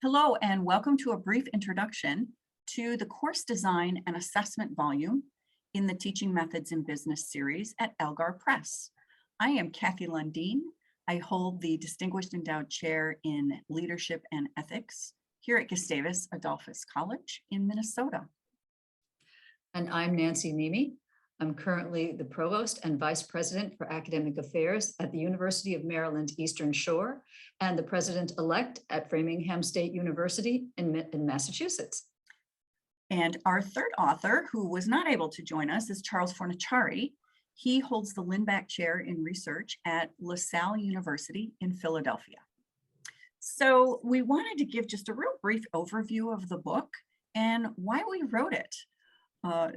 Hello, and welcome to a brief introduction to the course design and assessment volume in the Teaching Methods in Business series at Elgar Press. I am Kathy Lundeen. I hold the Distinguished Endowed Chair in Leadership and Ethics here at Gustavus Adolphus College in Minnesota. And I'm Nancy Niemi. I'm currently the Provost and Vice President for Academic Affairs at the University of Maryland Eastern Shore and the President-elect at Framingham State University in Massachusetts. And our third author, who was not able to join us, is Charles Fornaciari. He holds the Lund Chair in Research at LaSalle University in Philadelphia. So we wanted to give just a real brief overview of the book and why we wrote it.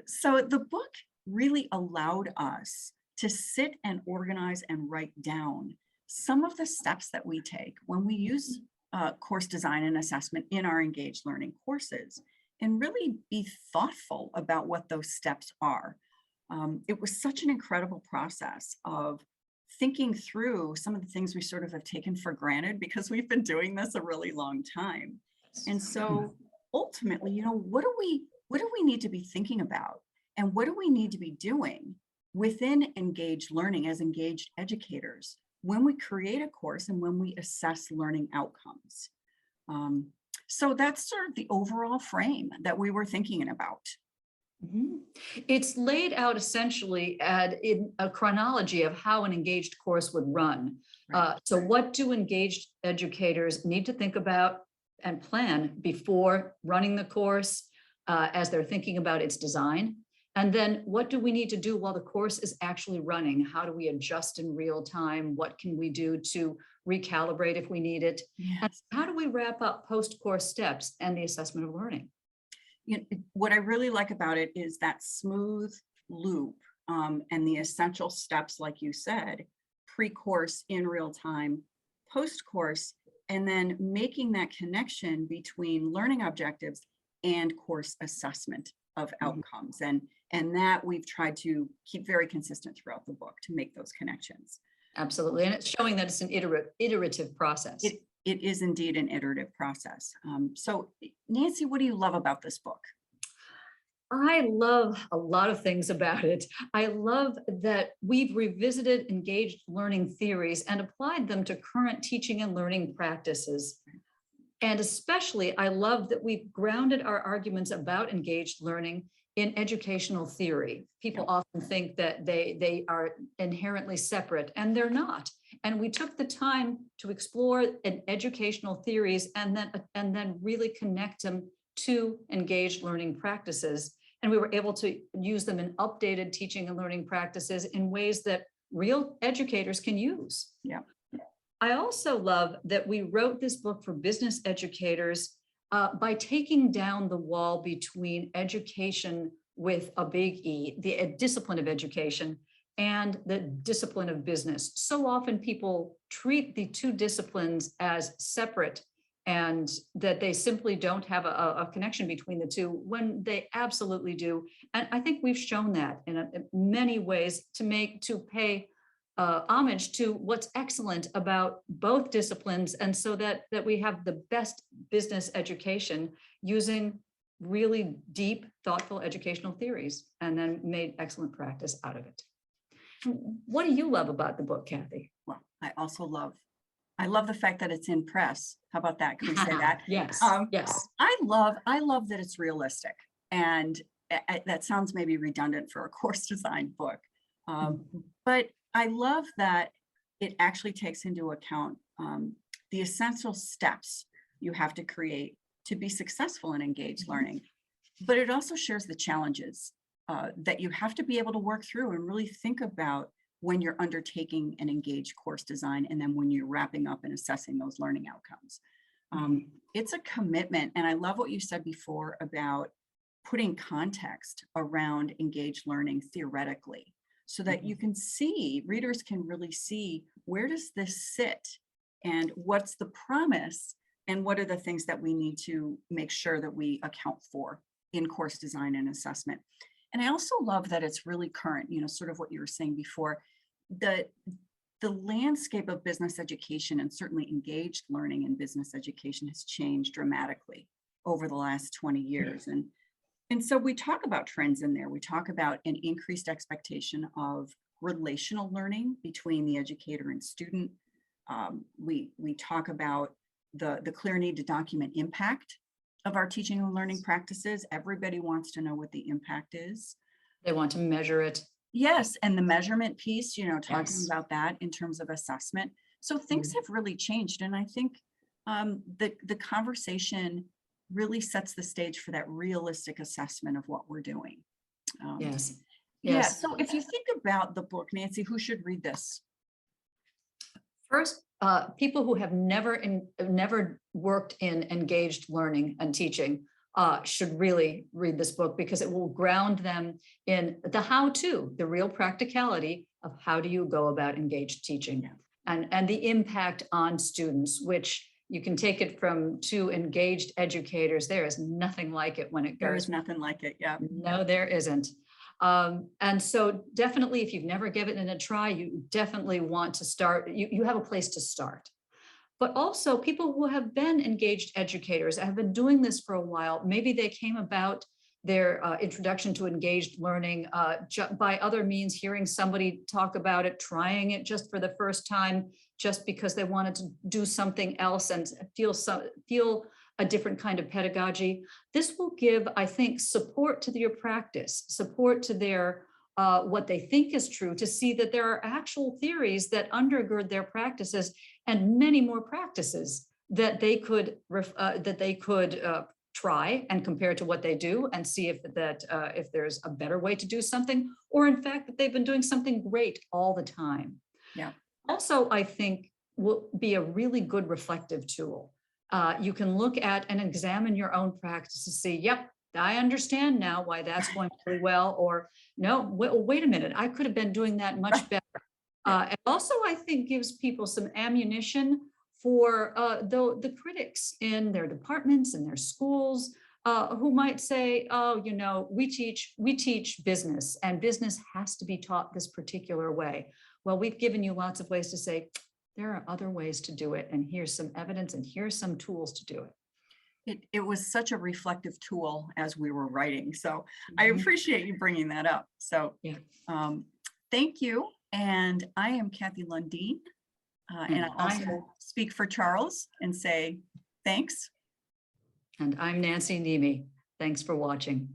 So the book really allowed us to sit and organize and write down some of the steps that we take when we use course design and assessment in our engaged learning courses, and really be thoughtful about what those steps are. It was such an incredible process of thinking through some of the things we sort of have taken for granted because we've been doing this a really long time. And so ultimately, what do we need to be thinking about? And what do we need to be doing within engaged learning as engaged educators when we create a course and when we assess learning outcomes? So that's sort of the overall frame that we were thinking about. Mm-hmm. It's laid out essentially in a chronology of how an engaged course would run. Right. So what do engaged educators need to think about and plan before running the course as they're thinking about its design? And then what do we need to do while the course is actually running? How do we adjust in real time? What can we do to recalibrate if we need it? Yes. And how do we wrap up post-course steps and the assessment of learning? What I really like about it is that smooth loop and the essential steps, like you said, pre-course, in real time, post-course, and then making that connection between learning objectives and course assessment of outcomes. And that we've tried to keep very consistent throughout the book to make those connections. Absolutely. And it's showing that it's an iterative process. It is indeed an iterative process. So Nancy, what do you love about this book? I love a lot of things about it. I love that we've revisited engaged learning theories and applied them to current teaching and learning practices. And especially, I love that we've grounded our arguments about engaged learning in educational theory. People often think that they are inherently separate, and they're not. And we took the time to explore educational theories and then really connect them to engaged learning practices. And we were able to use them in updated teaching and learning practices in ways that real educators can use. Yeah. I also love that we wrote this book for business educators by taking down the wall between education with a big E, the discipline of education, and the discipline of business. So often people treat the two disciplines as separate and that they simply don't have a connection between the two when they absolutely do. And I think we've shown that in many ways to pay homage to what's excellent about both disciplines, and so that we have the best business education using really deep, thoughtful educational theories, and then made excellent practice out of it. What do you love about the book, Kathy? Well, I love the fact that it's in press. How about that? Can we say that? Yes. Yes. I love that it's realistic, and that sounds maybe redundant for a course design book, but I love that it actually takes into account the essential steps you have to create to be successful in engaged learning, but it also shares the challenges that you have to be able to work through and really think about when you're undertaking an engaged course design and then when you're wrapping up and assessing those learning outcomes. It's a commitment, and I love what you said before about putting context around engaged learning theoretically, so that you can see, readers can really see, where does this sit and what's the promise and what are the things that we need to make sure that we account for in course design and assessment. And I also love that it's really current, sort of what you were saying before, that the landscape of business education and certainly engaged learning in business education has changed dramatically over the last 20 years. And so we talk about trends in there. We talk about an increased expectation of relational learning between the educator and student. We talk about the clear need to document impact of our teaching and learning practices. Everybody wants to know what the impact is. They want to measure it. Yes, and the measurement piece, you know, talking Yes. about that in terms of assessment. So things have really changed. And I think the conversation really sets the stage for that realistic assessment of what we're doing. Yes. Yeah, Yes. so if you think about the book, Nancy, who should read this? First, people who have never worked in engaged learning and teaching should really read this book, because it will ground them in the how-to, the real practicality of how do you go about engaged teaching, and the impact on students, which you can take it from two engaged educators. There is nothing like it when it There goes. is nothing like it. Yeah. No, there isn't. And so definitely, if you've never given it a try, you definitely want to start, you have a place to start. But also people who have been engaged educators, have been doing this for a while. Maybe they came about their introduction to engaged learning by other means, hearing somebody talk about it, trying it just for the first time, just because they wanted to do something else and feel a different kind of pedagogy. This will give, I think, support to your practice, support to their what they think is true, to see that there are actual theories that undergird their practices, and many more practices that they could try and compare to what they do, and see if there's a better way to do something, or in fact that they've been doing something great all the time. Yeah. Also, I think will be a really good reflective tool. You can look at and examine your own practice to see, yep, I understand now why that's going really well, or no, wait a minute, I could have been doing that much better. And also, I think, gives people some ammunition for the critics in their departments and their schools, who might say, oh, you know, we teach business, and business has to be taught this particular way. Well, we've given you lots of ways to say, there are other ways to do it, and here's some evidence, and here's some tools to do it. It was such a reflective tool as we were writing. So I appreciate you bringing that up. So thank you. And I am Kathy Lundeen, and I also speak for Charles and say thanks. And I'm Nancy Niemi. Thanks for watching.